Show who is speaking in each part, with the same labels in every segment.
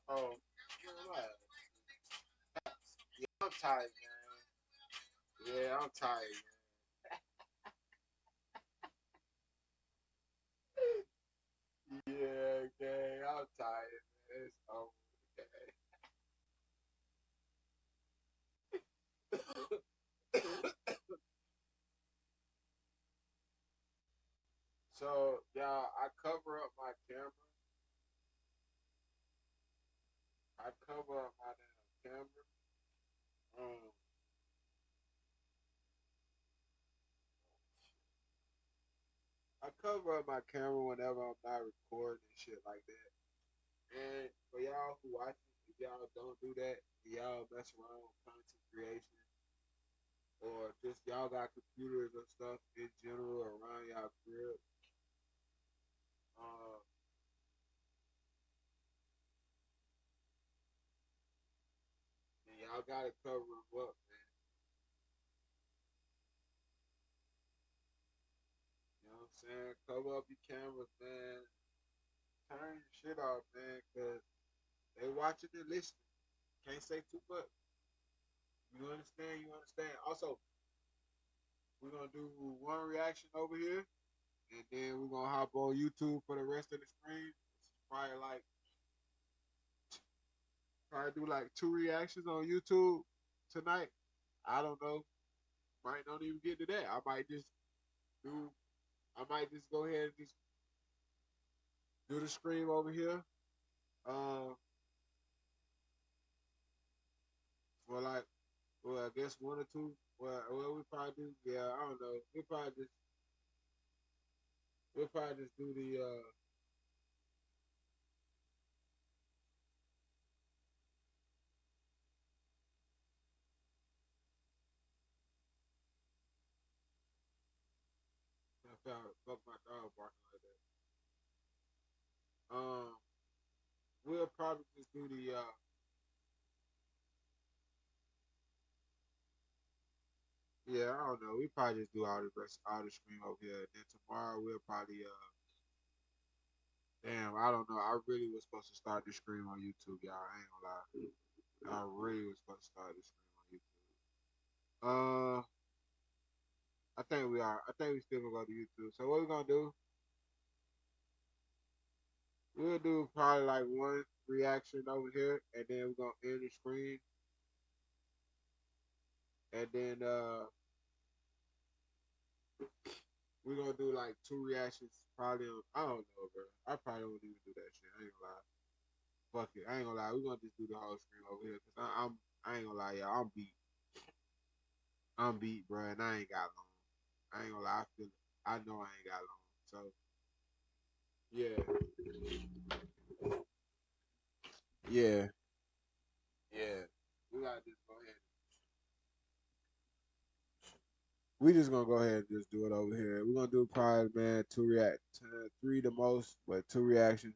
Speaker 1: Oh, what? Yeah, I'm tired, man. Yeah, I'm tired, man. Yeah, okay, I'm tired, man. It's over, okay. So, y'all, I cover up my camera. I cover up my damn camera. Um, I cover up my camera whenever I'm not recording and shit like that. And for y'all who watch it, if y'all don't do that, y'all mess around with content creation, or just y'all got computers or stuff in general around y'all crib, uh, and y'all gotta cover them up, man. You know what I'm saying? Cover up your cameras, man. Turn your shit off, man, cause they watching and listening. Can't say too much. You understand? You understand? Also, we're gonna do one reaction over here, and then we're gonna hop on YouTube for the rest of the stream. Probably like probably do like two reactions on YouTube tonight. I don't know. Might not even get to that. Do I might just go ahead and just do the stream over here. Uh for like well I guess one or two. Well we probably do yeah, I don't know. We'll probably just do the I found fuck my dog barking like that. We'll probably just do the yeah, I don't know. We probably just do all the stream over here. Then tomorrow we'll probably damn, I don't know. I really was supposed to start the stream on YouTube, y'all. I ain't gonna lie. I really was supposed to start the stream on YouTube. I think we are. I think we still gonna go to YouTube. So what we gonna do? We'll do probably like one reaction over here, and then we're gonna end the screen, and then we're gonna do like two reactions. Probably on, I don't know, bro. I probably won't even do that shit. I ain't gonna lie. Fuck it. I ain't gonna lie. We're gonna just do the whole screen over here because I ain't gonna lie, y'all. I'm beat. I'm beat, bro, and I ain't got long. I ain't gonna lie. I feel it. I know I ain't got long. So yeah, yeah, yeah. We gotta just go ahead. We just gonna go ahead and just do it over here. We're gonna do probably man three the most, but two reactions.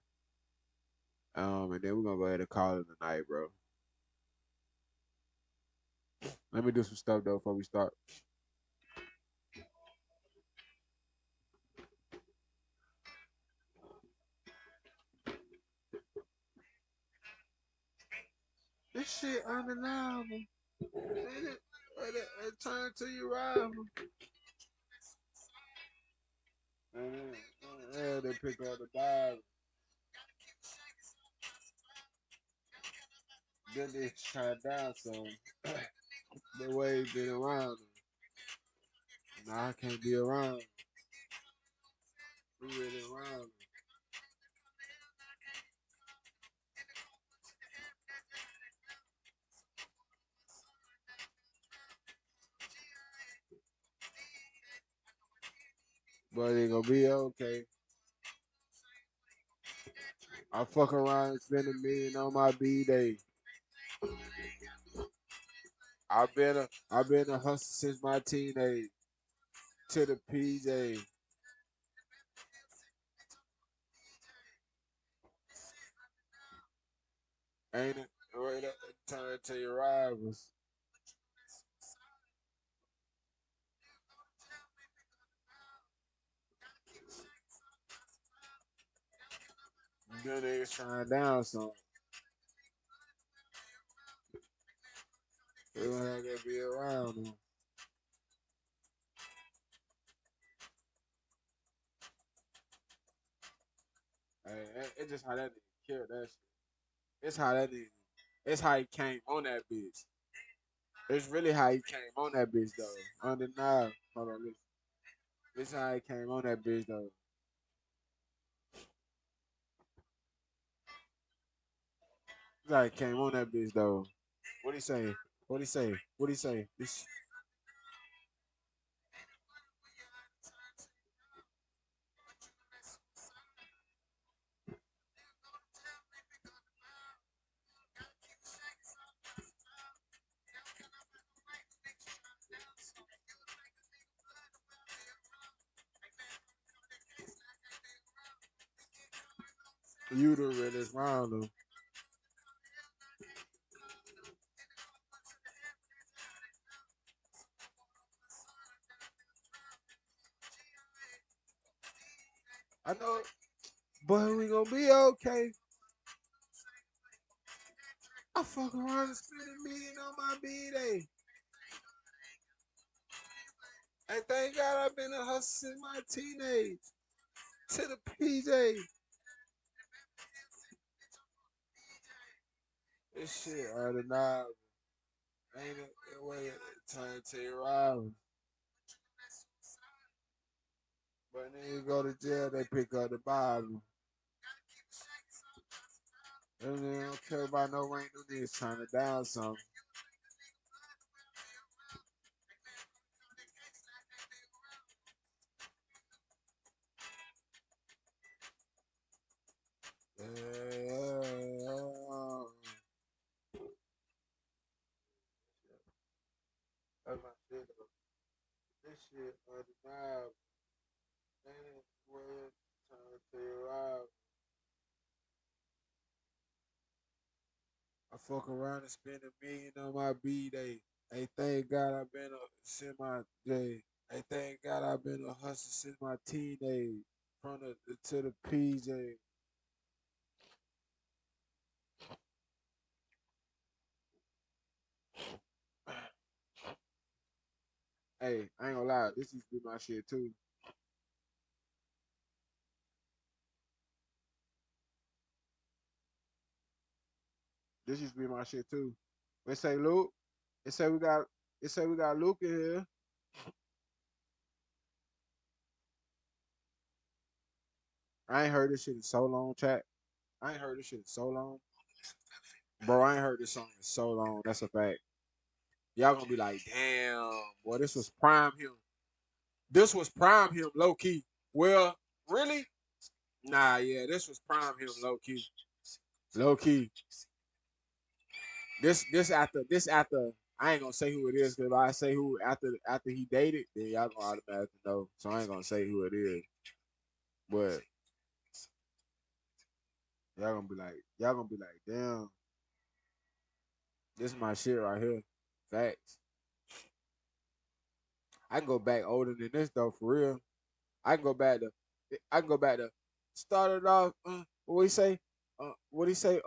Speaker 1: And then we're gonna go ahead and call it a night, bro. Let me do some stuff though before we start. This shit undeniable. Turn to your rival. Yeah, they pick up the Bible. Then they shine down some. The way been around them. Now I can't be around them. We really around them. But it gonna be okay. I fuck around and spend $1 million on my B day. I've been a hustler since my teenage to the PJ. Ain't it? Right up and turn to your rivals. Them niggas trying down some. They gonna have to be around them. Hey, it's just how that nigga killed that shit. It's how that nigga. It's how he came on that bitch. It's really how he came on that bitch though. Undeniable. Hold on, listen. This how he came on that bitch though. This how he came on that bitch though. What he say? What he say? What he say? This. You the realest round though. I know, but we gonna be okay. I fuck around and spend $1 million on my B-Day. And thank God I've been a hustler since my teenage. To the PJ. This shit undeniable. Ain't it? Way turn to your rival. But then you go to jail, they pick up the Bible. And they don't care about no rank, no niggas trying to down something. That's my shit though. This shit undeniable. Ain't it? Way turn to your rival. I fuck around and spend $1 million on my B-Day. Hey, thank God I've been a since my day. Hey, thank God I've been a hustler since my teenage. From the to the PJ. Hey, I ain't gonna lie, this used to be my shit too. This used to be my shit too. They say Luke. They say we got. They say we got Luke in here. I ain't heard this shit in so long, chat. I ain't heard this shit in so long, bro. I ain't heard this song in so long. That's a fact. Y'all gonna be like, damn, boy, this was prime him. This was prime him, low key. Well, really? Nah, yeah, this was prime him, low key. Low key. This after. I ain't gonna say who it is because if I say who after he dated, then y'all gonna automatically know. So I ain't gonna say who it is. But y'all gonna be like, damn, this is my shit right here. Facts. I can go back older than this though, for real. I can go back to I can go back to started off. What he say? What he say?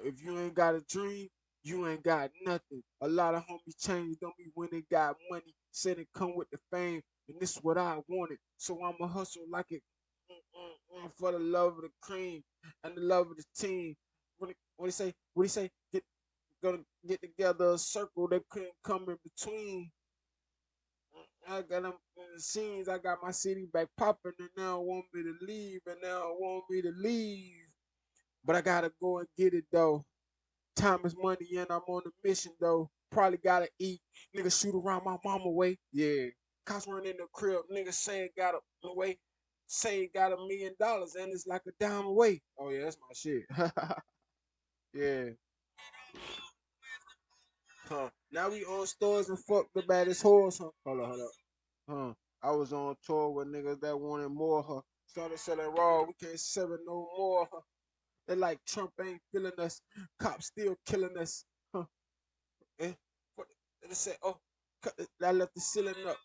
Speaker 1: If you ain't got a dream, you ain't got nothing. A lot of homies change, don't be when they got money. Said it come with the fame, and this is what I wanted. So I'ma hustle like it for the love of the cream and the love of the team. What he say? What he say? Gonna get together a circle that couldn't come in between. I got them in the scenes. I got my city back popping, and now want me to leave, and now want me to leave. But I gotta go and get it though. Time is money and I'm on a mission though. Probably gotta eat. Nigga shoot around my mama way. Yeah. Cops run in the crib. Nigga say it got a way. Say it got $1 million and it's like a dime away. Oh yeah, that's my shit. Yeah. Huh. Now we on stores and fuck the baddest horse. Huh. Hold up. Huh. I was on tour with niggas that wanted more. Huh. Started selling raw. We can't sell it no more. Huh. They like Trump ain't feeling us. Cops still killing us. Huh. And they said, oh, I left the ceiling up.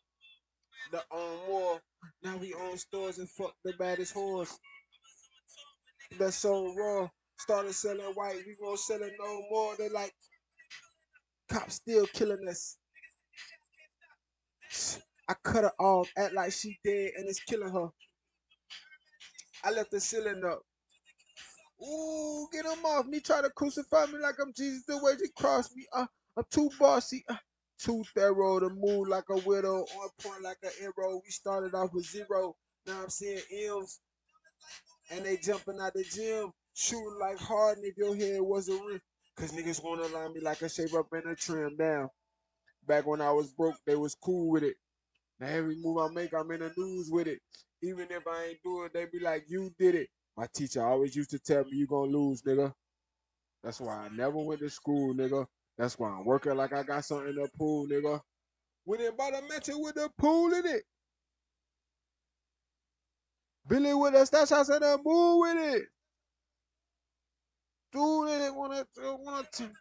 Speaker 1: The on wall. Now we own stores and fuck the baddest whores. That's so raw. Started selling white, we won't sell it no more. They like cops still killing us. I cut her off, act like she dead and it's killing her. I left the ceiling up. Ooh, get him off me. Try to crucify me like I'm Jesus. The way you cross me. I'm too bossy. Too thorough to move like a widow. On point like an arrow. We started off with zero. Now I'm seeing M's. And they jumping out the gym. Shooting like Harden if your head was a rim. Cause niggas wanna line me like a shape up in a trim down. Back when I was broke, they was cool with it. Now every move I make, I'm in the news with it. Even if I ain't do it, they be like, you did it. My teacher always used to tell me, you gonna lose, nigga. That's why I never went to school, nigga. That's why I'm working like I got something in the pool, nigga. We didn't buy the mansion with the pool in it. Billy with the stash house and the move with it. Dude, they didn't want to.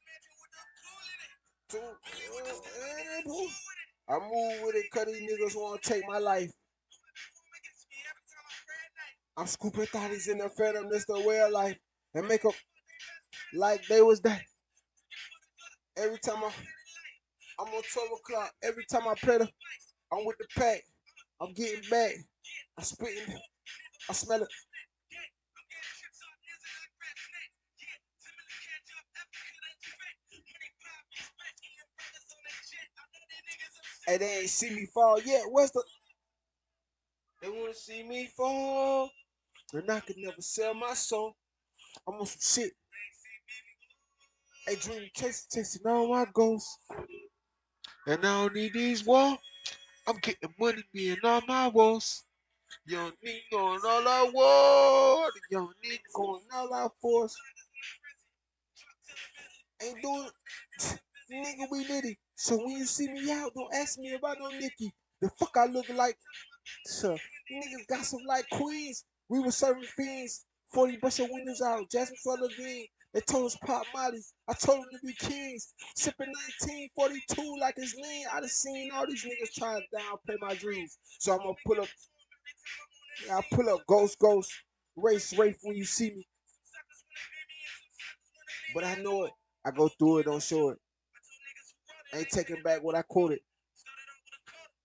Speaker 1: I move with it cause these niggas wanna take my life. I'm scooping thotties in the phantom, this the way of life. And make them like they was that. Every time I'm on 12 o'clock, every time I play I'm with the pack. I'm getting back. I'm spitting. I smell it. And they ain't see me fall yet. Where's the? They wanna see me fall. And I could never sell my soul. I'm on some shit. Hey, dream chasing all my goals. And I don't need these walls. I'm getting money, me and all my walls. Young nigga going all out war. Young nigga going all out force. Ain't doing nigga, we nitty. So when you see me out, don't ask me about no Nicky. The fuck I look like? So niggas got some like queens. We was serving fiends. 40 brush your windows out. Jasmine for Levine. They told us pop molly. I told them to be kings. Sipping 1942 like it's lean. I done seen all these niggas try to downplay my dreams. So I'm gonna pull up. I pull up ghost. Race when you see me. But I know it. I go through it, don't show it. Ain't taking back what I quoted.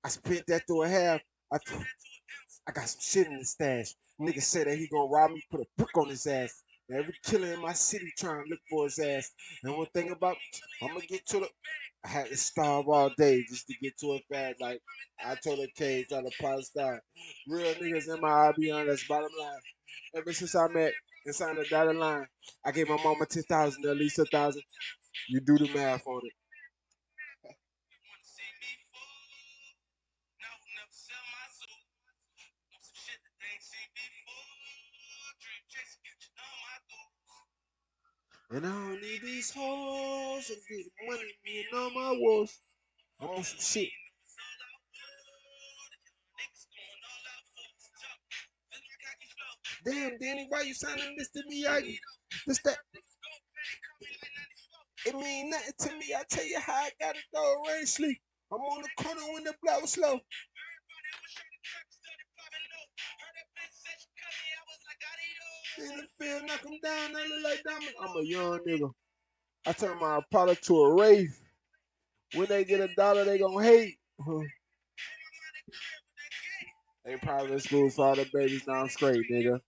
Speaker 1: I spent that through a half. I got some shit in the stash. Nigga said that he gonna rob me, put a brick on his ass. Every killer in my city trying to look for his ass. And one thing about, I'ma get to the, I had to starve all day just to get to it fast. Like I told the K, trying to Palestine. Real niggas in my IBN, that's bottom line. Ever since I met and signed a dotted line, I gave my mama 10,000, at least 1,000. You do the math on it. And I don't need these hoes. I'm getting money, me and all my walls. I'm on some shit. Damn, Danny, why you sounding this to me? This that. It mean nothing to me. I tell you how I got it though. Rain sleep. I'm on the corner when the block was slow. In the field, knock him down. I look like diamond. I'm a young nigga. I turn my product to a rave. When they get $1, they gon' hate. They private schools for all the babies. Now I'm straight, nigga.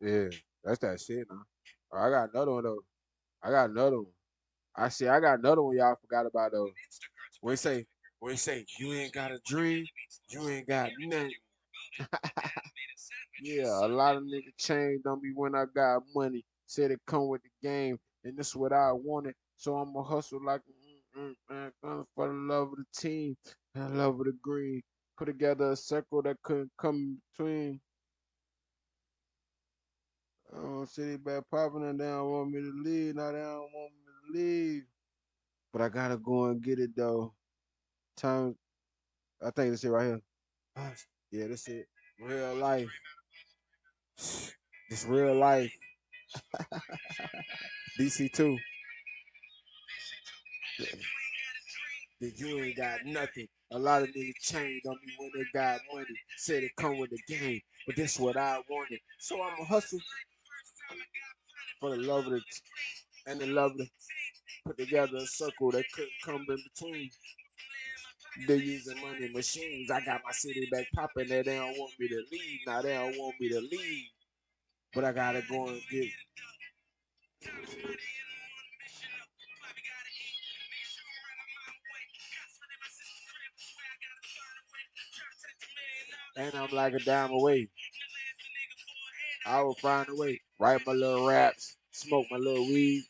Speaker 1: Yeah, that's that shit, now. I got another one though. I got another one. I got another one y'all forgot about though. When he say you ain't got a dream, you ain't got nothing. Yeah, a lot of niggas changed on me when I got money. Said it come with the game, and this what I wanted. So I'ma hustle like man, for the love of the team and the love of the green. Put together a circle that couldn't come in between. city back popping and they don't want me to leave. Now they don't want me to leave. But I gotta go and get it though. Time I think this it right here. Yeah, this it. Real life. This real life. DC2. That you ain't got nothing. A lot of niggas changed on me when they got money. Said it come with the game, but this what I wanted. So I'ma hustle for the love of the and the love of the put together a circle that couldn't come in between. They using money machines. I got my city back popping there. They don't want me to leave. Now they don't want me to leave. But I gotta go and get it. And I'm like a dime away. I will find a way. Write my little raps. Smoke my little weed.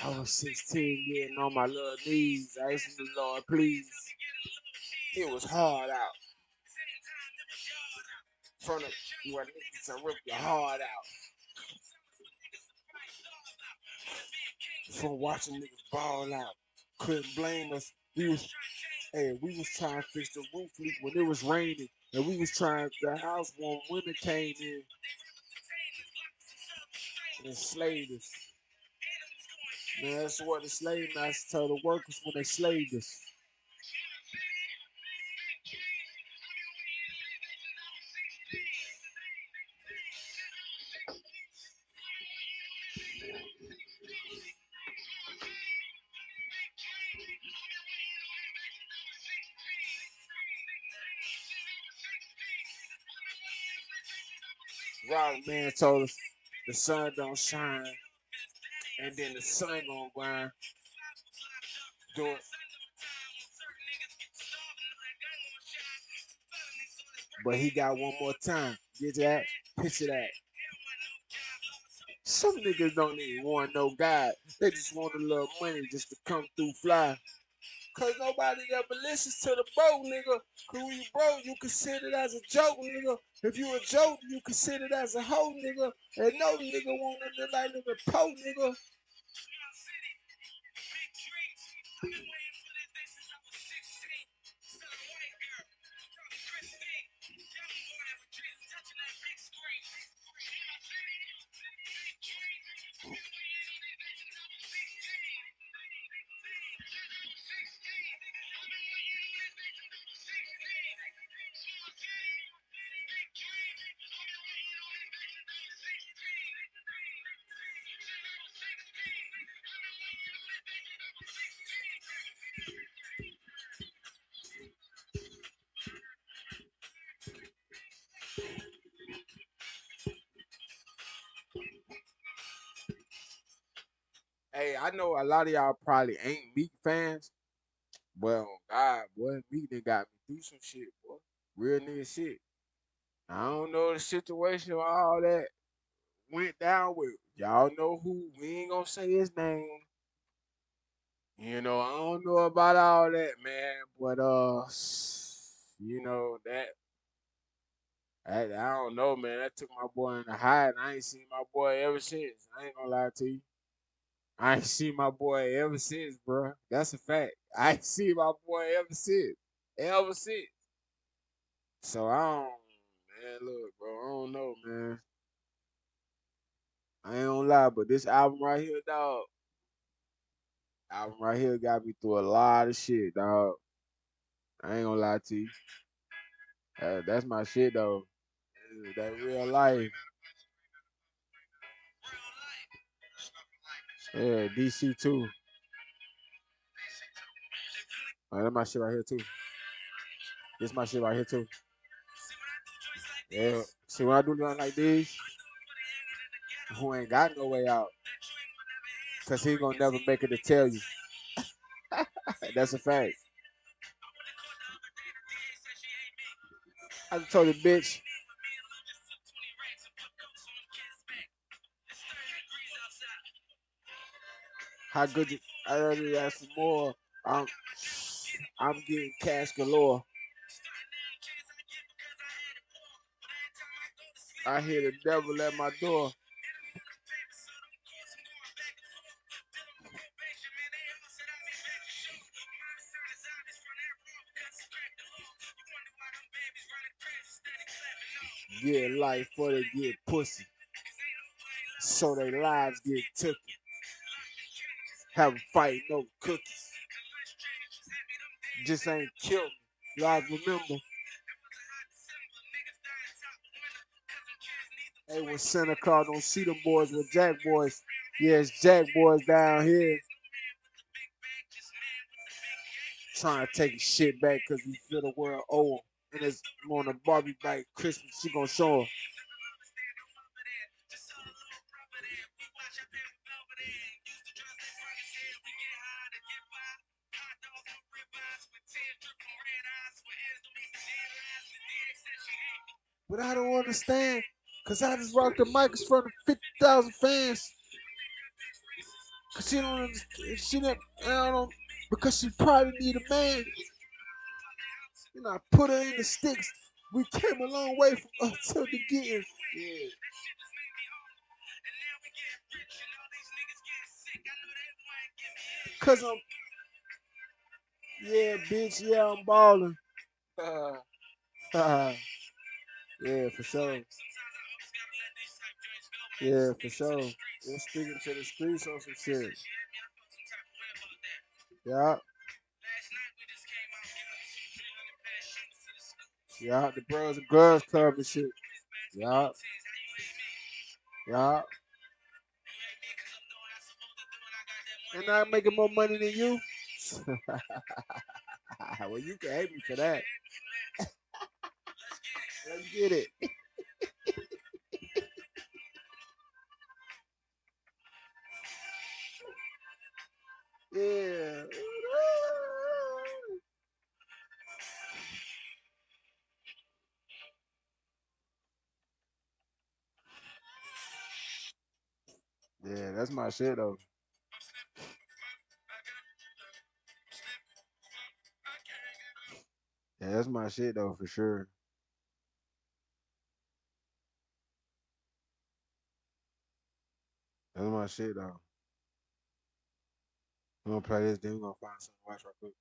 Speaker 1: I was 16 getting on my little knees. Asking the Lord, please. It was hard out. Front of what niggas to rip your heart out. From watching niggas ball out. Couldn't blame us. We was trying to fix the roof leak when it was raining. And we was trying the house when women came in and enslaved us. Man, that's what the slave masters tell the workers when they slaved us. Rock man told us the sun don't shine and then the sun gonna grind. Do it. But he got one more time. Get that? Picture that. Some niggas don't even want no God. They just want a little money just to come through fly. Cause nobody ever listens to the bro, nigga. Cause when you bro, you consider it as a joke, nigga. If you a joke, you consider it as a hoe, nigga. And no nigga want nothing like nigga po, nigga. Hey, I know a lot of y'all probably ain't Meek fans. Well, God, boy, Meek done got me through some shit, boy. Real nigga shit. I don't know the situation or all that went down with. Y'all know who. We ain't gonna say his name. You know, I don't know about all that, man. But you know I don't know, man. That took my boy in the hide. I ain't seen my boy ever since. I ain't gonna lie to you. I ain't seen my boy ever since, bro. That's a fact. I ain't seen my boy ever since. Ever since. So I don't, man. Look, bro. I don't know, man. I ain't gonna lie, but this album right here, dog. Album right here got me through a lot of shit, dog. I ain't gonna lie to you. That's my shit, though. That real life. Yeah, DC2. That's my shit right here, too. This my shit right here, too. Yeah. See, when I do nothing like this, who ain't got no way out. Because he gonna never make it to tell you. That's a fact. I just told the bitch, how good you, I already asked for more. I'm, I'm getting cash galore. I hear the devil at my door. Get life for they get pussy. So they lives get took. Have a fight, no cookies. Just ain't killed me. Live remember. Hey, when Santa Claus don't see them boys with Jack boys. Yeah, it's Jack boys down here. Trying to take his shit back because we feel the world owe him. And it's on a Barbie bike Christmas. She gonna show him. But I don't understand, cause I just rocked the mic in front of 50,000 fans. Cause she don't understand, I don't know, because she probably need a man. You know, I put her in the sticks. We came a long way from until the getting. Yeah. Cause yeah, bitch, yeah, I'm balling. Yeah, for sure. Yeah, for sure. We're sticking to the streets on some shit. Yeah. Yeah, the Bros and Girls Club and shit. Yeah. Yeah. And I'm making more money than you. Well, you can hate me for that. Let's get it. Yeah. Yeah, that's my shit though. Yeah, that's my shit though for sure. That's my shit though. We're gonna play this, then we're gonna find something to watch right quick.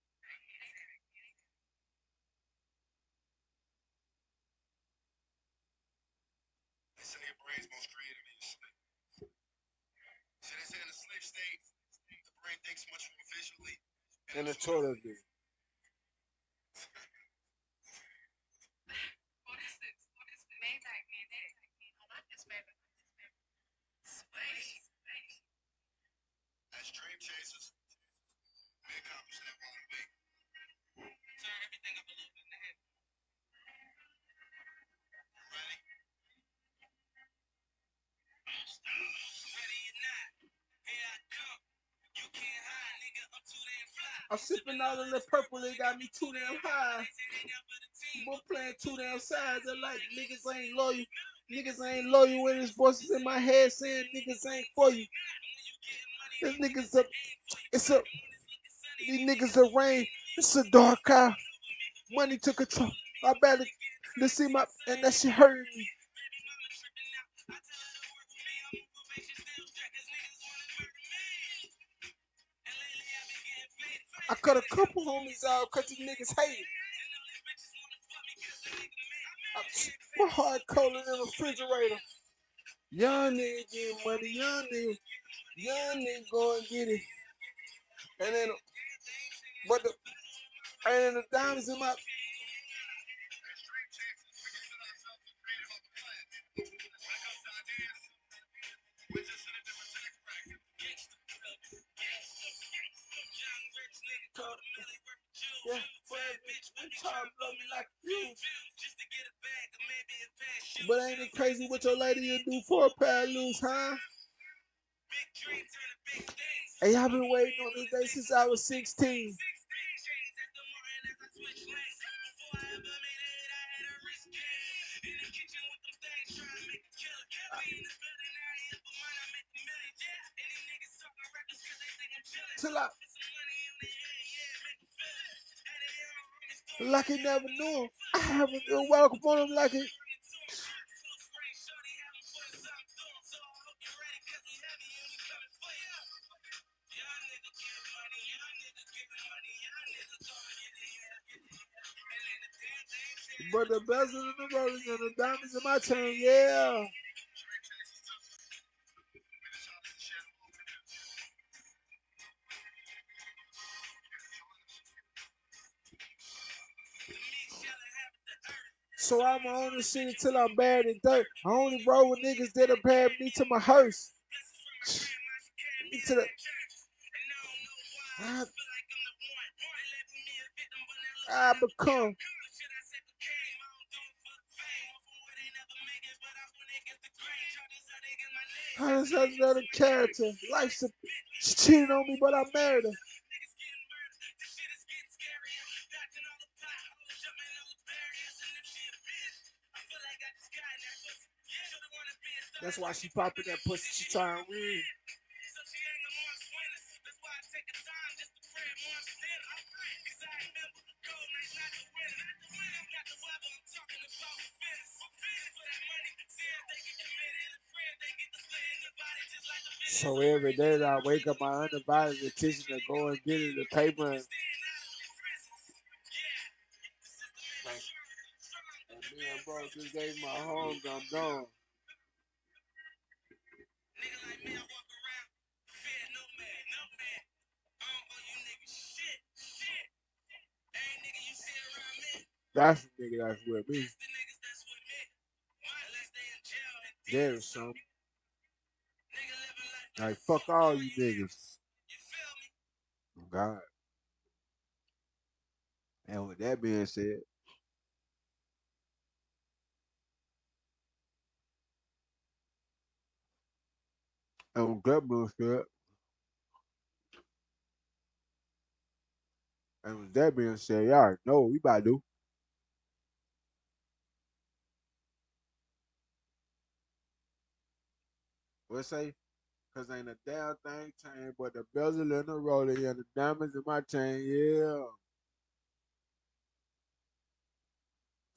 Speaker 1: In the toilet, dude. I'm sipping all of the purple, it got me too damn high. We're playing too damn sides. I like niggas ain't loyal. Niggas ain't loyal when his voices in my head saying niggas ain't for you. This niggas up. It's a. These niggas are rain. It's a dark eye. Money to control. I better to see my and that shit hurting me. I cut a couple homies out cause these niggas hate. My heart colder than a refrigerator. Young nigga get money, young nigga go and get it. And then, but the, and then the diamonds in my. Yeah, try to blow me like you. But ain't it crazy what your lady you do for a pair of loose, huh? Hey, I've been waiting on this day since I was 16. Till I, like it never knew him. I haven't been welcome on him like it. But the bezel and the rollers and the diamonds in my chain, yeah. So I'm on this shit until I'm bad and dirt. I only roll with niggas that have paired me to my hearse. Me to the I become. I just had another character. Life's a she cheated on me, but I married her. That's why she popping that pussy. She trying to win. So every day that I wake up, my undivided attention to go and get in the paper. And me and bro just gave my home, I'm gone. That's the nigga that's with me. There's some. Like, fuck all you niggas. Oh, God. And with that being said, and with that being said, and with that being said, y'all already know what we about to do. What say? Cause ain't a damn thing changed but the bezel and the roller and the diamonds in my chain, yeah.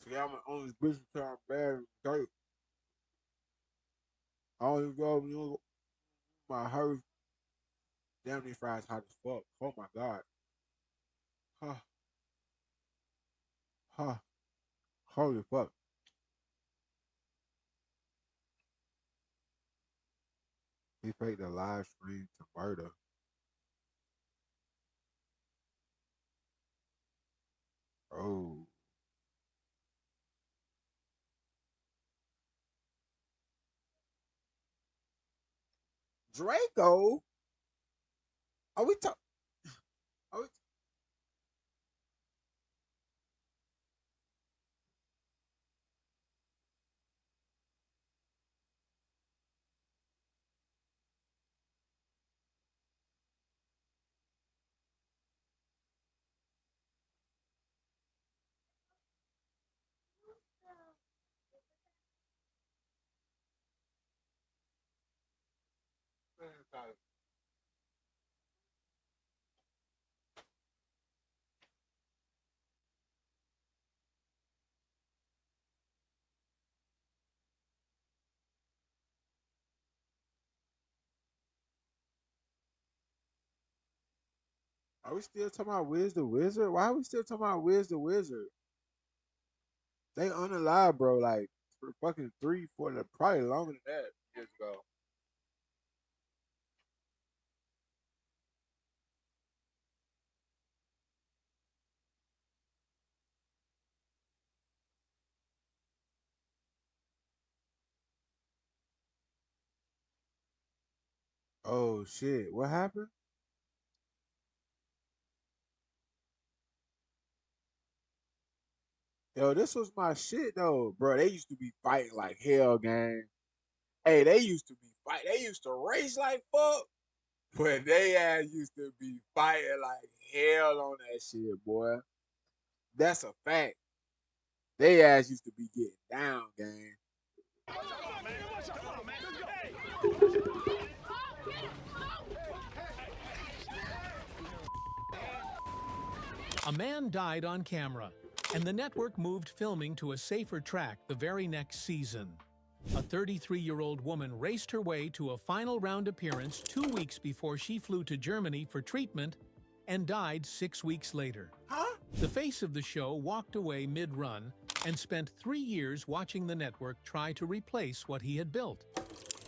Speaker 1: See, I'm on this business time bad and dirt. I only go, you know, my hearse. Damn, these fries hot as fuck. Oh my God. Huh, huh. Holy fuck. He faked the live stream to murder. Oh. Draco? Are we talking? Are we Are we still talking about Wiz the Wizard? Why are we still talking about Wiz the Wizard? They unalive, bro. Like for fucking 3, 4, probably longer than that years ago. Oh shit! What happened? Yo, this was my shit though, bro. They used to be fighting like hell, gang. Hey, they used to be fight. They used to race like fuck, but they ass used to be fighting like hell on that shit, boy. That's a fact. They ass used to be getting down, gang.
Speaker 2: A man died on camera, and the network moved filming to a safer track the very next season. A 33-year-old woman raced her way to a final round appearance 2 weeks before she flew to Germany for treatment and died 6 weeks later.
Speaker 1: Huh?
Speaker 2: The face of the show walked away mid-run and spent 3 years watching the network try to replace what he had built.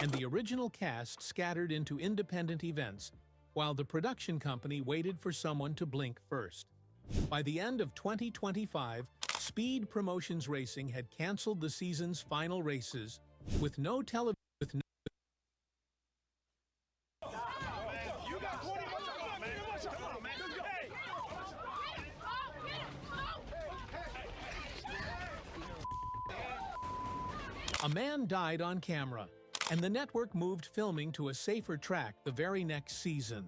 Speaker 2: And the original cast scattered into independent events, while the production company waited for someone to blink first. By the end of 2025, Speed Promotions Racing had canceled the season's final races, with no television. A man died on camera, and the network moved filming to a safer track the very next season.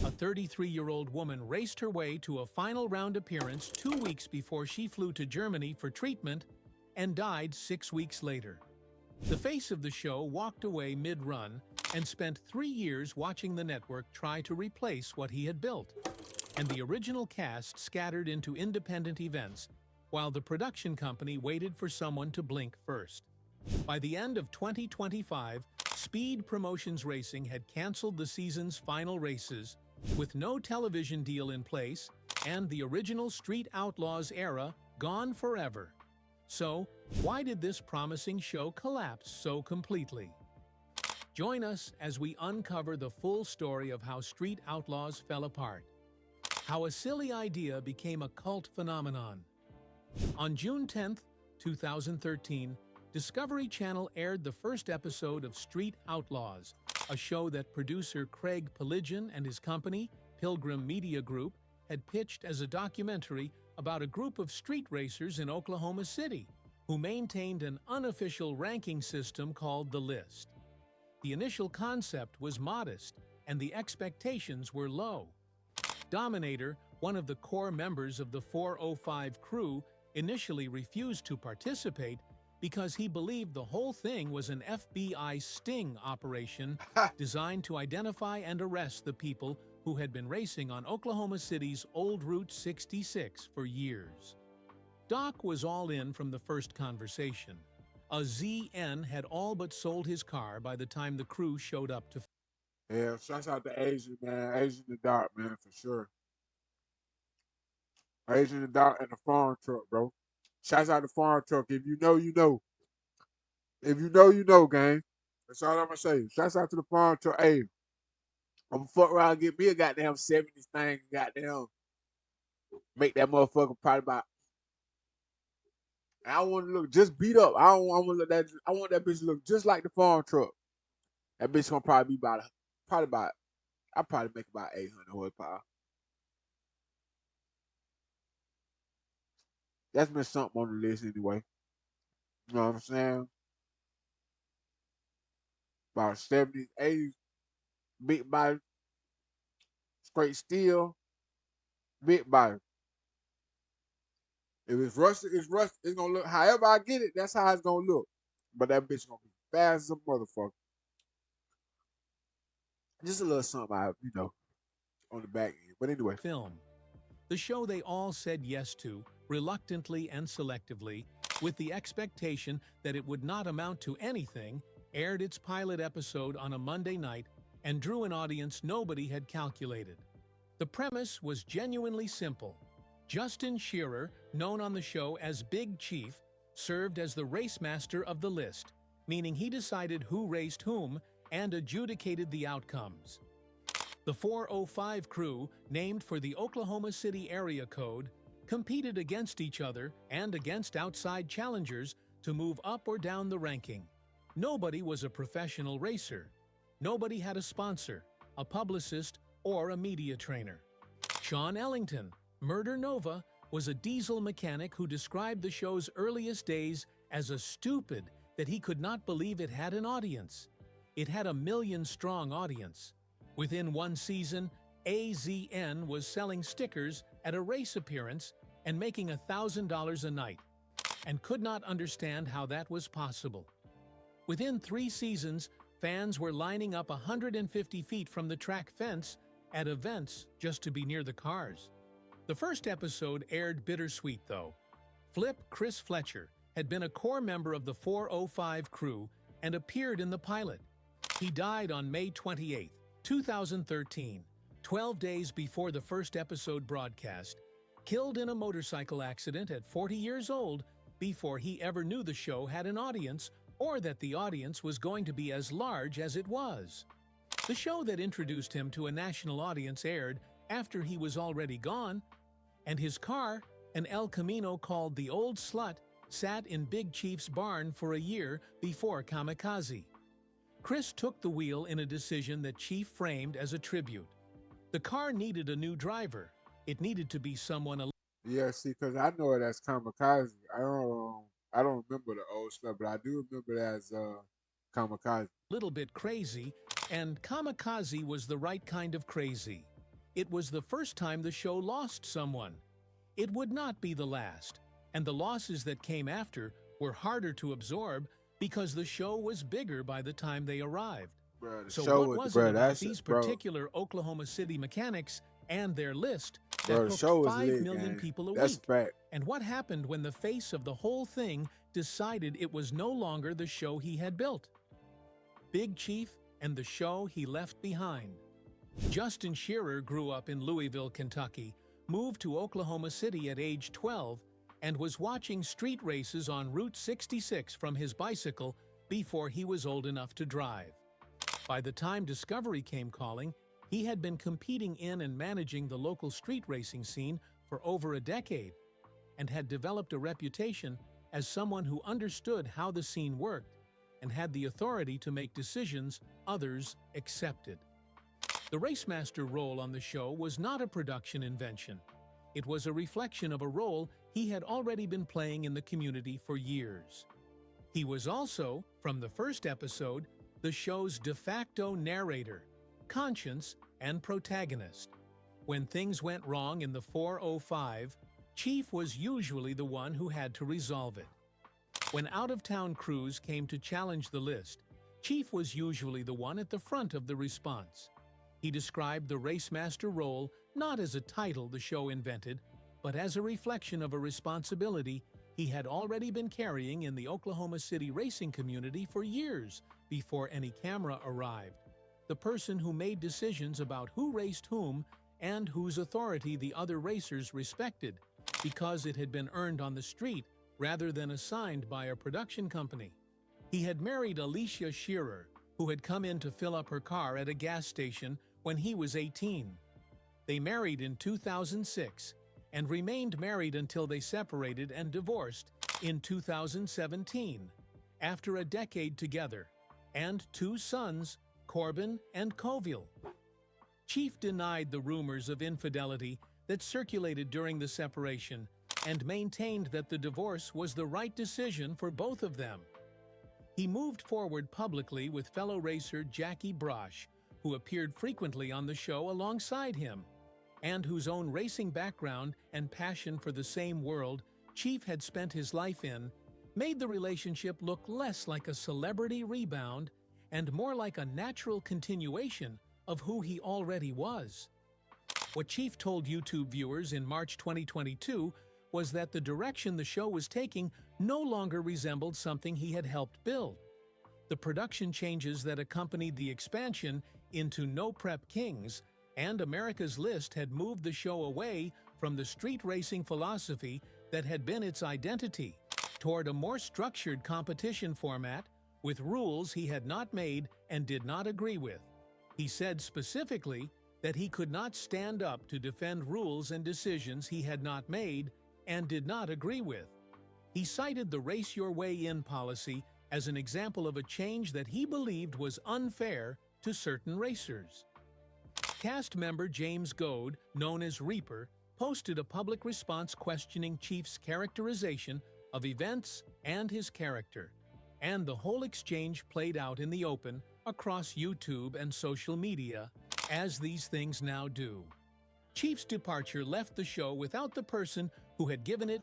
Speaker 2: A 33-year-old woman raced her way to a final round appearance 2 weeks before she flew to Germany for treatment and died 6 weeks later. The face of the show walked away mid-run and spent 3 years watching the network try to replace what he had built. And the original cast scattered into independent events, while the production company waited for someone to blink first. By the end of 2025, Speed Promotions Racing had canceled the season's final races, with no television deal in place and the original Street Outlaws era gone forever. So, why did this promising show collapse so completely? Join us as we uncover the full story of how Street Outlaws fell apart, how a silly idea became a cult phenomenon. On June 10, 2013, Discovery Channel aired the first episode of Street Outlaws, a show that producer Craig Piligian and his company, Pilgrim Media Group, had pitched as a documentary about a group of street racers in Oklahoma City who maintained an unofficial ranking system called The List. The initial concept was modest, and the expectations were low. Dominator, one of the core members of the 405 crew, initially refused to participate because he believed the whole thing was an FBI sting operation designed to identify and arrest the people who had been racing on Oklahoma City's old Route 66 for years. Doc was all in from the first conversation. A ZN had all but sold his car by the time the crew showed up to...
Speaker 1: Yeah, shouts out to Asian, man. Asian the Dark, man, for sure. Asian the Dark and the farm truck, bro. Shouts out to farm truck. If you know, you know. If you know, you know, gang. That's all I'm gonna say. Shouts out to the farm truck. Hey, I'm gonna fuck around and get me a goddamn 70s thing, goddamn. Make that motherfucker probably about. I want to look just beat up. I don't want to look that. I want that bitch to look just like the farm truck. That bitch gonna probably be about. I probably make about 800 horsepower. That's been something on the list anyway. You know what I'm saying? About 70s, 80s, big body, straight steel, big body. If it's rusty, it's rusty. It's gonna look however I get it, that's how it's gonna look. But that bitch gonna be fast as a motherfucker. Just a little something on the back end. But anyway.
Speaker 2: film. The show they all said yes to, reluctantly and selectively, with the expectation that it would not amount to anything, aired its pilot episode on a Monday night and drew an audience nobody had calculated. The premise was genuinely simple. Justin Shearer, known on the show as Big Chief, served as the race master of the list, meaning he decided who raced whom and adjudicated the outcomes. The 405 crew, named for the Oklahoma City area code, competed against each other and against outside challengers to move up or down the ranking. Nobody was a professional racer. Nobody had a sponsor, a publicist, or a media trainer. Sean Ellington, Murder Nova, was a diesel mechanic who described the show's earliest days as a stupid that he could not believe it had an audience. It had a million-strong audience. Within one season, AZN was selling stickers at a race appearance and making $1,000 a night, and could not understand how that was possible. Within 3 seasons, fans were lining up 150 feet from the track fence at events just to be near the cars. The first episode aired bittersweet, though. Flip Chris Fletcher had been a core member of the 405 crew and appeared in the pilot. He died on May 28, 2013, 12 days before the first episode broadcast, killed in a motorcycle accident at 40 years old before he ever knew the show had an audience or that the audience was going to be as large as it was. The show that introduced him to a national audience aired after he was already gone, and his car, an El Camino called the Old Slut, sat in Big Chief's barn for a year before Kamikaze. Chris took the wheel in a decision that Chief framed as a tribute. The car needed a new driver. It needed to be someone a
Speaker 1: Yeah, see, because I know it as Kamikaze. I don't remember the old stuff, but I do remember it as Kamikaze.
Speaker 2: little bit crazy, and Kamikaze was the right kind of crazy. It was the first time the show lost someone. It would not be the last, and the losses that came after were harder to absorb because the show was bigger by the time they arrived.
Speaker 1: Bro, the
Speaker 2: So
Speaker 1: show
Speaker 2: what
Speaker 1: was,
Speaker 2: was it
Speaker 1: bro,
Speaker 2: about
Speaker 1: that's,
Speaker 2: these
Speaker 1: bro,
Speaker 2: particular Oklahoma City mechanics and their list that
Speaker 1: bro, the
Speaker 2: hooked
Speaker 1: show was
Speaker 2: 5
Speaker 1: lit,
Speaker 2: million
Speaker 1: gang.
Speaker 2: people a
Speaker 1: That's a
Speaker 2: week?
Speaker 1: fact.
Speaker 2: And what happened when the face of the whole thing decided it was no longer the show he had built? Big Chief and the show he left behind. Justin Shearer grew up in Louisville, Kentucky, moved to Oklahoma City at age 12, and was watching street races on Route 66 from his bicycle before he was old enough to drive. By the time Discovery came calling, he had been competing in and managing the local street racing scene for over a decade and had developed a reputation as someone who understood how the scene worked and had the authority to make decisions others accepted. The Racemaster role on the show was not a production invention. It was a reflection of a role he had already been playing in the community for years. He was also, from the first episode, the show's de facto narrator, conscience, and protagonist. When things went wrong in the 405, Chief was usually the one who had to resolve it. When out-of-town crews came to challenge the list, Chief was usually the one at the front of the response. He described the Racemaster role not as a title the show invented, but as a reflection of a responsibility he had already been carrying in the Oklahoma City racing community for years before any camera arrived. The person who made decisions about who raced whom and whose authority the other racers respected, because it had been earned on the street rather than assigned by a production company. He had married Alicia Shearer, who had come in to fill up her car at a gas station when he was 18. They married in 2006 and remained married until they separated and divorced in 2017, after a decade together, and 2 sons, Corbin and Coville. Chief denied the rumors of infidelity that circulated during the separation and maintained that the divorce was the right decision for both of them. He moved forward publicly with fellow racer Jackie Brosh, who appeared frequently on the show alongside him, and whose own racing background and passion for the same world Chief had spent his life in, made the relationship look less like a celebrity rebound and more like a natural continuation of who he already was. What Chief told YouTube viewers in March 2022 was that the direction the show was taking no longer resembled something he had helped build. The production changes that accompanied the expansion into No Prep Kings and America's List had moved the show away from the street racing philosophy that had been its identity toward a more structured competition format with rules he had not made and did not agree with. He said specifically that he could not stand up to defend rules and decisions he had not made and did not agree with. He cited the Race Your Way In policy as an example of a change that he believed was unfair to certain racers. Cast member James Goad, known as Reaper, posted a public response questioning Chief's characterization of events and his character, and the whole exchange played out in the open across YouTube and social media, as these things now do. Chief's departure left the show without the person who had given it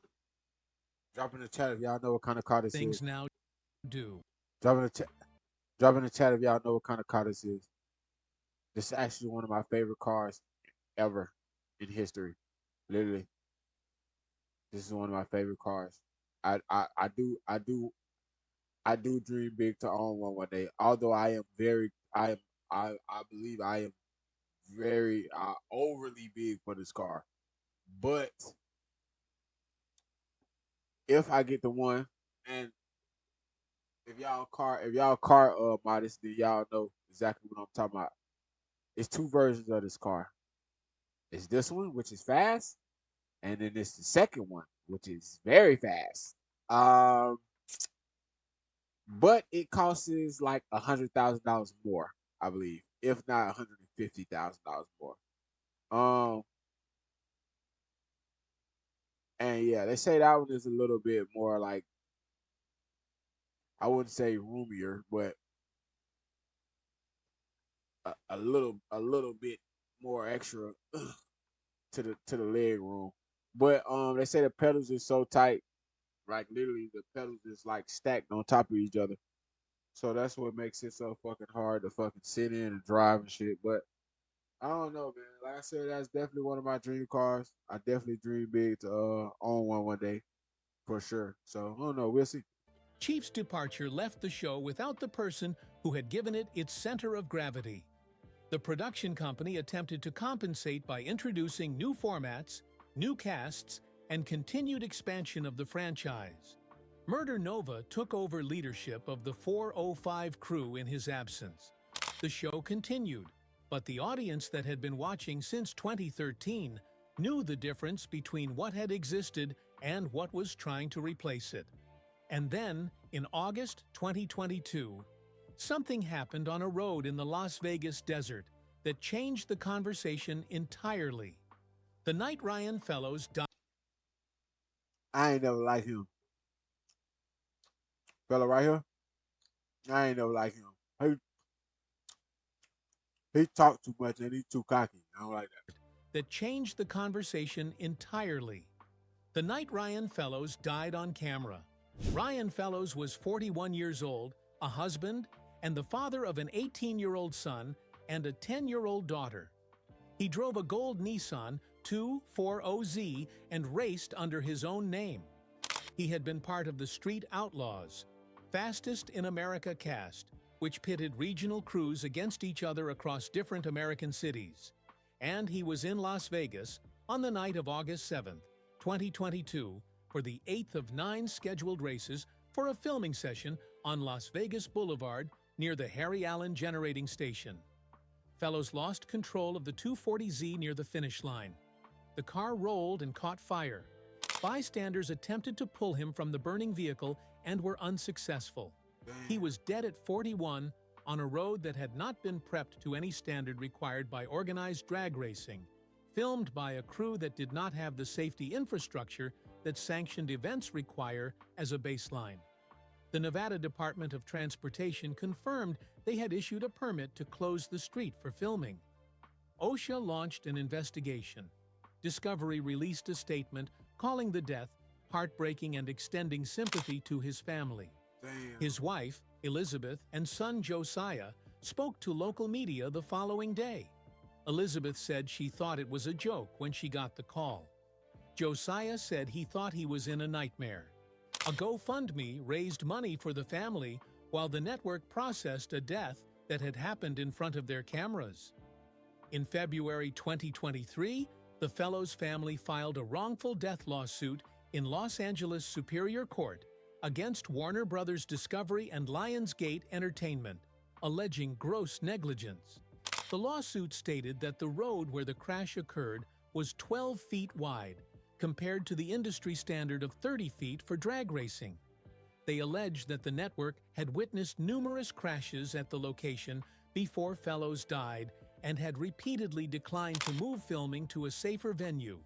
Speaker 1: Drop in the chat if y'all know what kind of car this
Speaker 2: things
Speaker 1: is.
Speaker 2: now do.
Speaker 1: Drop in the chat. Drop in the chat if y'all know what kind of car this is. This is actually one of my favorite cars ever in history. Literally, this is one of my favorite cars. I do dream big to own one day. Although I believe I am very overly big for this car, but if I get the one, and if y'all car modest, then y'all know exactly what I'm talking about. It's two versions of this car. It's this one, which is fast, and then it's the second one, which is very fast. Um, but it costs like $100,000 more, I believe, if not $150,000 more. Um, and yeah, they say that one is a little bit more like, I wouldn't say roomier, but a little bit more extra to the leg room. But they say the pedals is so tight, like literally the pedals is like stacked on top of each other. So that's what makes it so fucking hard to fucking sit in and drive and shit. But I don't know, man. Like I said, that's definitely one of my dream cars. I definitely dream big to own one day for sure. So I don't know. We'll see.
Speaker 2: Chief's departure left the show without the person who had given it its center of gravity. The production company attempted to compensate by introducing new formats, new casts, and continued expansion of the franchise. Murder Nova took over leadership of the 405 crew in his absence. The show continued, but the audience that had been watching since 2013 knew the difference between what had existed and what was trying to replace it. And then, in August 2022, something happened on a road in the Las Vegas desert that changed the conversation entirely. The night Ryan Fellows died.
Speaker 1: I ain't never like him, fella right here. I ain't never like him. He talk too much and he's too cocky. I don't like that.
Speaker 2: That changed the conversation entirely. The night Ryan Fellows died on camera. Ryan Fellows was 41 years old, a husband, and the father of an 18-year-old son and a 10-year-old daughter. He drove a gold Nissan 240Z and raced under his own name. He had been part of the Street Outlaws, Fastest in America cast, which pitted regional crews against each other across different American cities. And he was in Las Vegas on the night of August 7th, 2022, for the 8th of 9 scheduled races for a filming session on Las Vegas Boulevard near the Harry Allen Generating Station. Fellows lost control of the 240Z near the finish line. The car rolled and caught fire. Bystanders attempted to pull him from the burning vehicle and were unsuccessful. He was dead at 41 on a road that had not been prepped to any standard required by organized drag racing, filmed by a crew that did not have the safety infrastructure that sanctioned events require as a baseline. The Nevada Department of Transportation confirmed they had issued a permit to close the street for filming. OSHA launched an investigation. Discovery released a statement calling the death heartbreaking and extending sympathy to his family.
Speaker 1: Damn.
Speaker 2: His wife, Elizabeth, and son Josiah spoke to local media the following day. Elizabeth said she thought it was a joke when she got the call. Josiah said he thought he was in a nightmare. A GoFundMe raised money for the family while the network processed a death that had happened in front of their cameras. In February 2023, the Fellows family filed a wrongful death lawsuit in Los Angeles Superior Court against Warner Brothers Discovery and Lionsgate Entertainment, alleging gross negligence. The lawsuit stated that the road where the crash occurred was 12 feet wide, compared to the industry standard of 30 feet for drag racing. They alleged that the network had witnessed numerous crashes at the location before Fellows died and had repeatedly declined to move filming to a safer venue,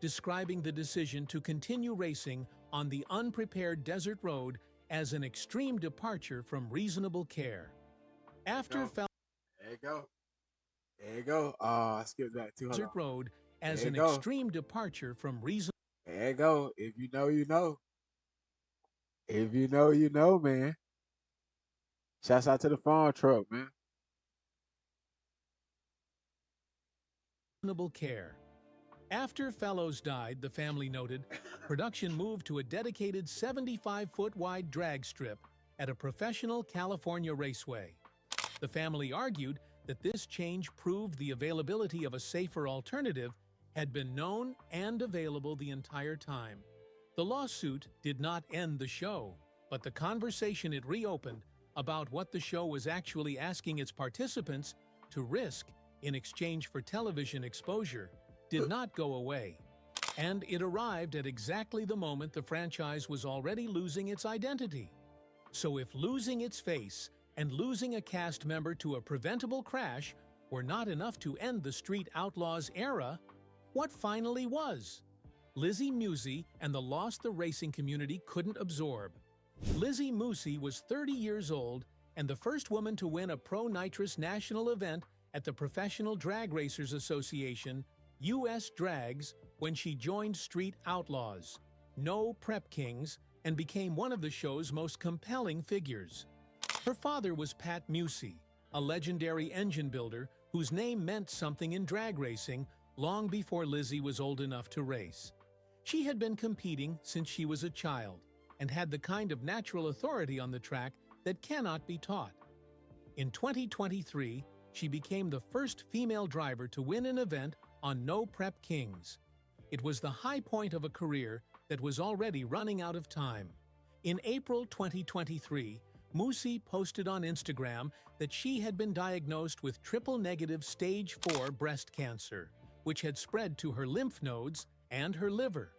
Speaker 2: describing the decision to continue racing on the unprepared desert road as an extreme departure from reasonable care. After
Speaker 1: There you go. There you go. I skipped that too. Hold on.
Speaker 2: desert road as
Speaker 1: There you
Speaker 2: an
Speaker 1: go.
Speaker 2: extreme departure from reasonable.
Speaker 1: There you go. If you know, you know. If you know, you know, man. Shouts out to the farm truck, man.
Speaker 2: Care. After Fellows died, the family noted, production moved to a dedicated 75-foot wide drag strip at a professional California raceway. The family argued that this change proved the availability of a safer alternative had been known and available the entire time. The lawsuit did not end the show, but the conversation it reopened about what the show was actually asking its participants to risk in exchange for television exposure did not go away. And it arrived at exactly the moment the franchise was already losing its identity. So if losing its face and losing a cast member to a preventable crash were not enough to end the Street Outlaws era, what finally was? Lizzie Musey and the loss the racing community couldn't absorb. Lizzie Musey was 30 years old and the first woman to win a Pro Nitrous national event at the Professional Drag Racers Association, US Drags, when she joined Street Outlaws, No Prep Kings, and became one of the show's most compelling figures. Her father was Pat Musey, a legendary engine builder whose name meant something in drag racing long before Lizzie was old enough to race. She had been competing since she was a child and had the kind of natural authority on the track that cannot be taught. In 2023, she became the first female driver to win an event on No Prep Kings. It was the high point of a career that was already running out of time. In April 2023, Musey posted on Instagram that she had been diagnosed with triple-negative stage 4 breast cancer, which had spread to her lymph nodes and her liver.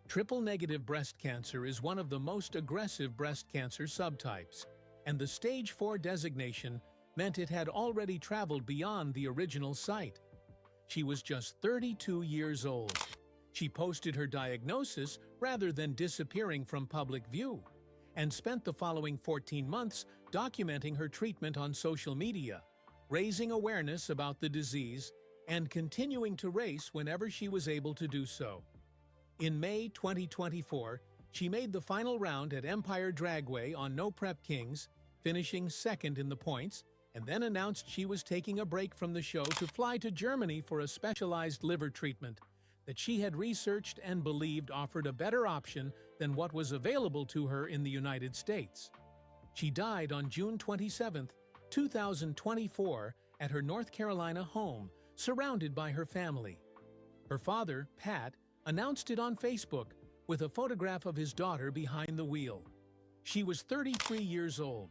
Speaker 2: Triple-negative breast cancer is one of the most aggressive breast cancer subtypes, and the stage 4 designation meant it had already traveled beyond the original site. She was just 32 years old. She posted her diagnosis rather than disappearing from public view, and spent the following 14 months documenting her treatment on social media, raising awareness about the disease, and continuing to race whenever she was able to do so. In May 2024, she made the final round at Empire Dragway on No Prep Kings, finishing second in the points, and then announced she was taking a break from the show to fly to Germany for a specialized liver treatment that she had researched and believed offered a better option than what was available to her in the United States. She died on June 27, 2024, at her North Carolina home, surrounded by her family. Her father, Pat, announced it on Facebook with a photograph of his daughter behind the wheel. She was 33 years old.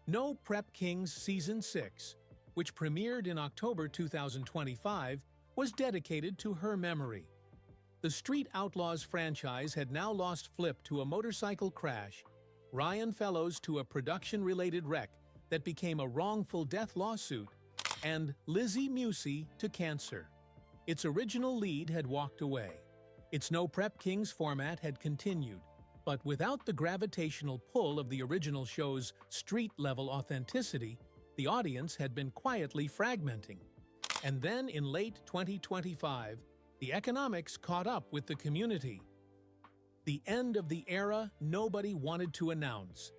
Speaker 2: No Prep Kings Season 6, which premiered in October 2025, was dedicated to her memory. The Street Outlaws franchise had now lost Flip to a motorcycle crash, Ryan Fellows to a production-related wreck that became a wrongful death lawsuit, and Lizzie Musey to cancer. Its original lead had walked away. Its No Prep Kings format had continued, but without the gravitational pull of the original show's street-level authenticity, the audience had been quietly fragmenting. And then in late 2025, the economics caught up with the community. The end of the era nobody wanted to announce.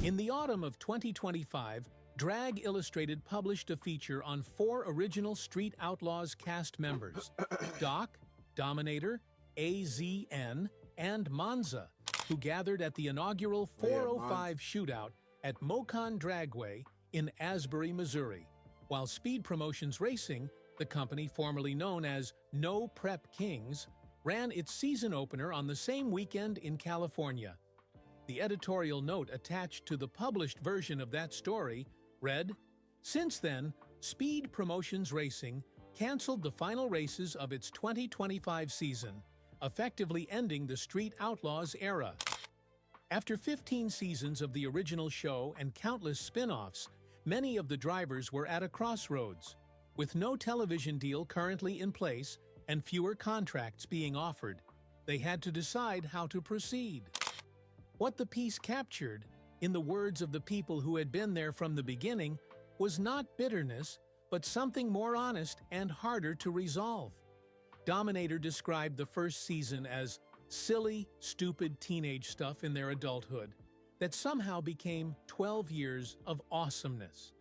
Speaker 2: In the autumn of 2025, Drag Illustrated published a feature on 4 original Street Outlaws cast members, Doc, Dominator, AZN, and Monza, who gathered at the inaugural 405 shootout at Mocon Dragway in Asbury, Missouri, while Speed Promotions Racing, the company formerly known as No Prep Kings, ran its season opener on the same weekend in California. The editorial note attached to the published version of that story read, "Since then, Speed Promotions Racing canceled the final races of its 2025 season, effectively ending the Street Outlaws era. After 15 seasons of the original show and countless spin-offs, many of the drivers were at a crossroads. With no television deal currently in place and fewer contracts being offered, they had to decide how to proceed. What the piece captured, in the words of the people who had been there from the beginning, was not bitterness, but something more honest and harder to resolve. Dominator described the first season as silly, stupid teenage stuff in their adulthood that somehow became 12 years of awesomeness.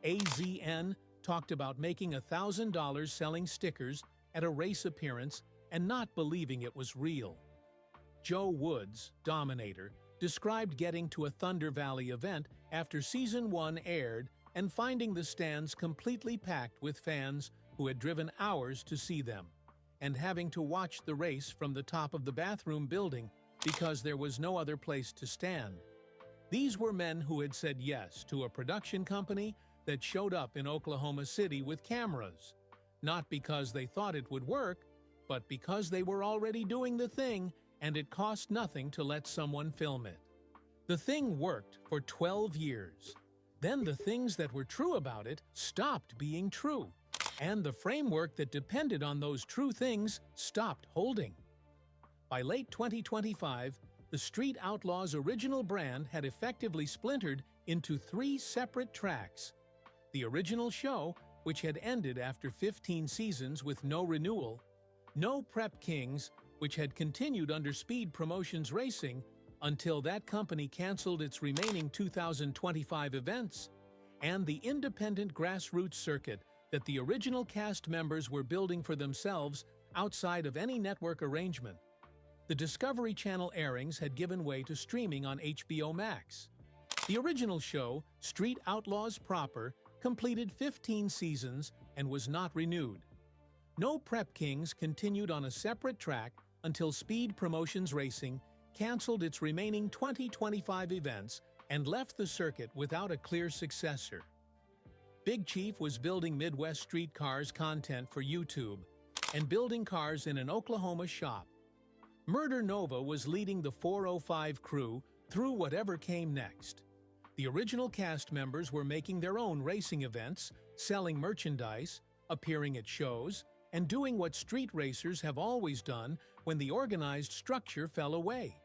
Speaker 2: AZN talked about making $1,000 selling stickers at a race appearance and not believing it was real. Joe Woods, Dominator, described getting to a Thunder Valley event after Season 1 aired and finding the stands completely packed with fans who had driven hours to see them, and having to watch the race from the top of the bathroom building because there was no other place to stand. These were men who had said yes to a production company that showed up in Oklahoma City with cameras, not because they thought it would work, but because they were already doing the thing and it cost nothing to let someone film it. The thing worked for 12 years. Then the things that were true about it stopped being true, and the framework that depended on those true things stopped holding. By late 2025, the Street Outlaws original brand had effectively splintered into 3 separate tracks. The original show, which had ended after 15 seasons with no renewal, No Prep Kings, which had continued under Speed Promotions Racing until that company canceled its remaining 2025 events, and the independent grassroots circuit that the original cast members were building for themselves outside of any network arrangement. The Discovery Channel airings had given way to streaming on HBO Max. The original show, Street Outlaws proper, completed 15 seasons and was not renewed. No Prep Kings continued on a separate track until Speed Promotions Racing canceled its remaining 2025 events and left the circuit without a clear successor. Big Chief was building Midwest street cars content for YouTube and building cars in an Oklahoma shop. Murder Nova was leading the 405 crew through whatever came next. The original cast members were making their own racing events, selling merchandise, appearing at shows, and doing what street racers have always done when the organized structure fell away.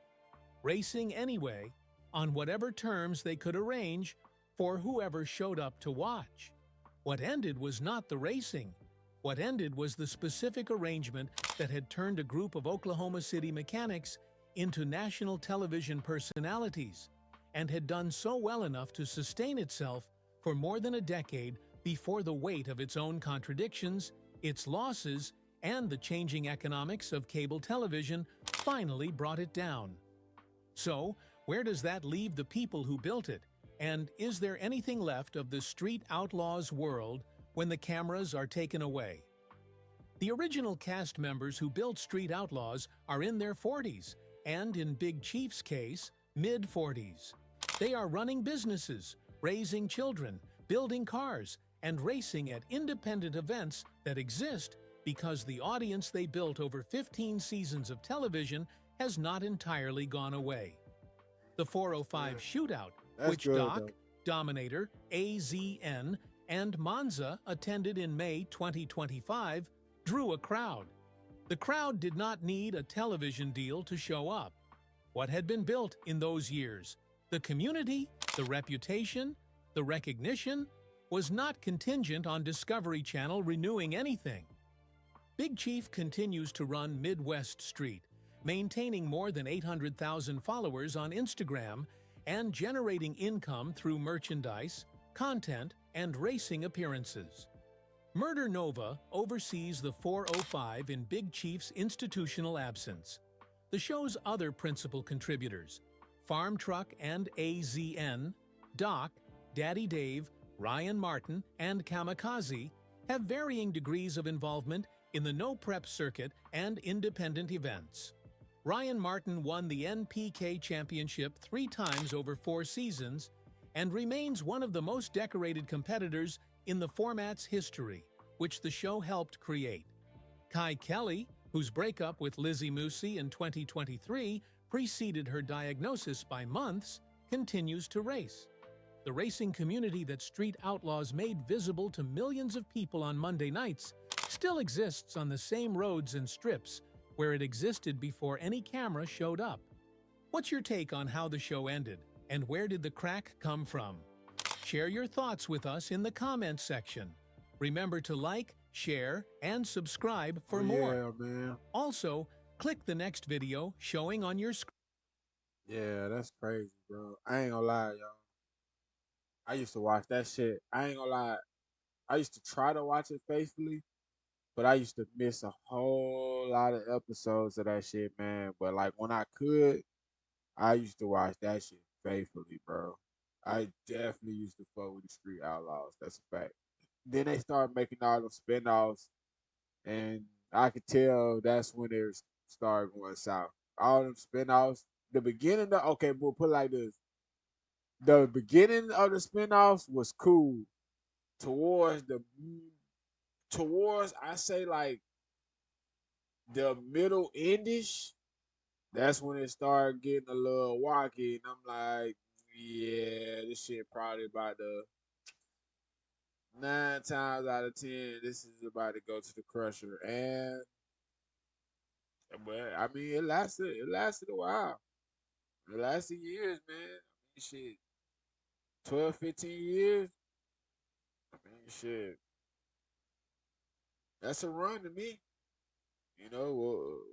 Speaker 2: Racing anyway, on whatever terms they could arrange for whoever showed up to watch. What ended was not the racing. What ended was the specific arrangement that had turned a group of Oklahoma City mechanics into national television personalities and had done so well enough to sustain itself for more than a decade before the weight of its own contradictions, its losses, and the changing economics of cable television finally brought it down. So, where does that leave the people who built it? And is there anything left of the Street Outlaws world when the cameras are taken away? The original cast members who built Street Outlaws are in their 40s, and in Big Chief's case, mid-40s. They are running businesses, raising children, building cars, and racing at independent events that exist because the audience they built over 15 seasons of television has not entirely gone away. The 405 Shootout, which
Speaker 1: good,
Speaker 2: Doc,
Speaker 1: though.
Speaker 2: Dominator, AZN, and Monza attended in May 2025, drew a crowd. The crowd did not need a television deal to show up. What had been built in those years, the community, the reputation, the recognition, was not contingent on Discovery Channel renewing anything. Big Chief continues to run Midwest Street, maintaining more than 800,000 followers on Instagram and generating income through merchandise, content, and racing appearances. Murder Nova oversees the 405 in Big Chief's institutional absence. The show's other principal contributors, Farm Truck and AZN, Doc, Daddy Dave, Ryan Martin, and Kamikaze, have varying degrees of involvement in the no prep circuit and independent events. Ryan Martin won the NPK championship 3 times over 4 seasons and remains one of the most decorated competitors in the format's history, which the show helped create. Kai Kelly, whose breakup with Lizzie Moosey in 2023 preceded her diagnosis by months, continues to race. The racing community that Street Outlaws made visible to millions of people on Monday nights still exists on the same roads and strips where it existed before any camera showed up. What's your take on how the show ended, and where did the crack come from? Share your thoughts with us in the comments section. Remember to like, share, and subscribe for more.
Speaker 1: Yeah, man.
Speaker 2: Also, click the next video showing on your screen.
Speaker 1: Yeah, that's crazy, bro. I ain't gonna lie, y'all. I used to watch that shit. I ain't gonna lie. I used to try to watch it faithfully, but I used to miss a whole lot of episodes of that shit, man. But like when I could, I used to watch that shit faithfully, bro. I definitely used to fuck with the Street Outlaws. That's a fact. Then they started making all them spinoffs, and I could tell that's when it started going south. All them spinoffs, the beginning of okay, we'll put it like this. The beginning of the spinoffs was cool. Towards the towards I say like the middle endish, that's when it started getting a little wacky, and I'm like, yeah, this shit probably about to 9 times out of 10, this is about to go to the crusher. And but I mean, it lasted a while. It lasted years, man. I mean, shit, 12, 15 years. I mean, shit, that's a run to me. You know,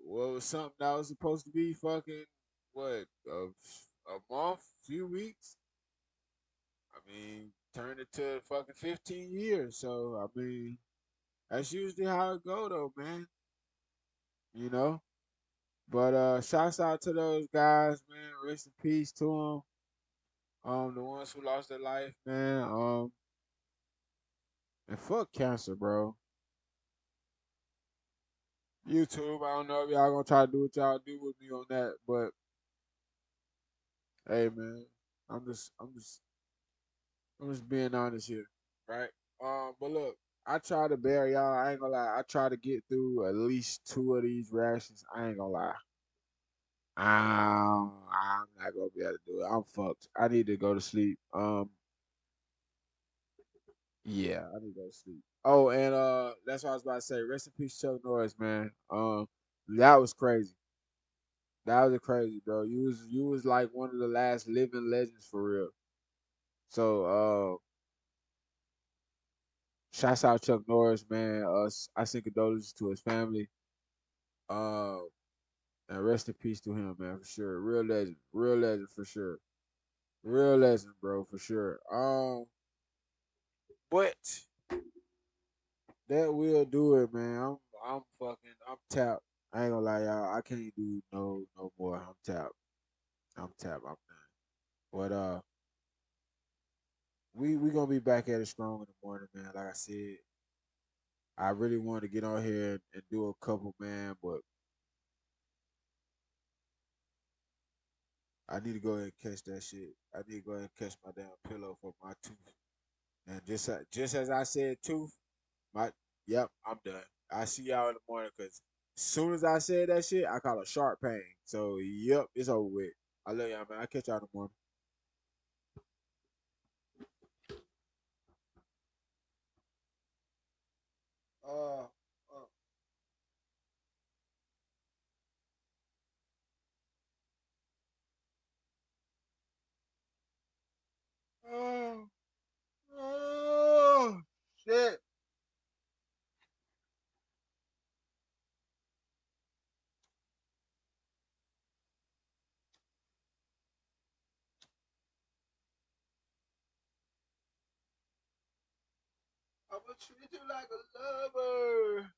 Speaker 1: what was something that was supposed to be fucking what a month, few weeks. I mean, turned it to fucking 15 years. So I mean, that's usually how it go though, man. You know. But shouts out to those guys, man. Rest in peace to them. The ones who lost their life, man. And fuck cancer, bro. YouTube, I don't know if y'all gonna try to do what y'all do with me on that, but hey, man, I'm just, I'm just, I'm just being honest here, right? But look, I try to bear y'all. I ain't gonna lie. I try to get through at least two of these reactions. I ain't gonna lie. I'm not gonna be able to do it. I'm fucked. I need to go to sleep. Yeah, I need to go to sleep. Oh, and that's what I was about to say. Rest in peace, Chuck Norris, man. That was crazy. That was crazy, bro. You was like one of the last living legends for real. So shouts out Chuck Norris, man. I send condolences to his family. Uh, and rest in peace to him, man, for sure. Real legend for sure. Real legend, bro, for sure. But that will do it, man. I'm tapped. I ain't gonna lie, y'all. I can't do no more. I'm tapped. I'm tapped. I'm done. But we gonna be back at it strong in the morning, man. Like I said, I really wanted to get on here and do a couple, man, but I need to go ahead and catch that shit. I need to go ahead and catch my damn pillow for my tooth. And just as I said, tooth, my yep, I'm done. I see y'all in the morning because as soon as I said that shit, I caught a sharp pain. So yep, it's over with. I love y'all, man. I catch y'all in the morning. Uh, uh, oh, oh, shit. I'm gonna treat you like a lover.